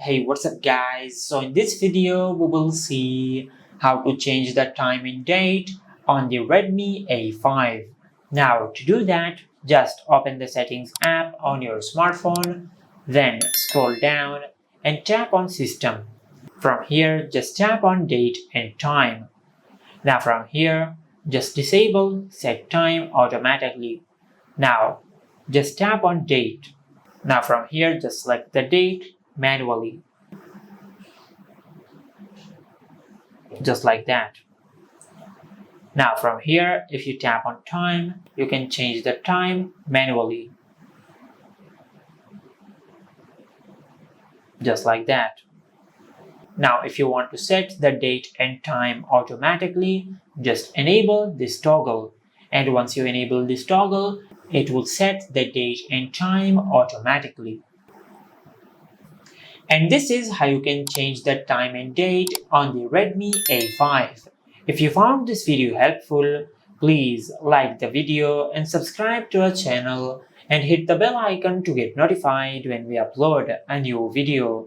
Hey, what's up guys? So in this video we will see how to change the time and date on the Redmi A5. Now to do that, just open the settings app on your smartphone, then scroll down and tap on system. From here just tap on date and time. Now from here just disable set time automatically. Now just tap on date. Now from here just select the date manually, just like that. Now from here, if you tap on time, you can change the time manually, just like that. Now if you want to set the date and time automatically, just enable this toggle, and once you enable this toggle, it will set the date and time automatically. And this is how you can change the time and date on the Redmi A5. If you found this video helpful, please like the video and subscribe to our channel and hit the bell icon to get notified when we upload a new video.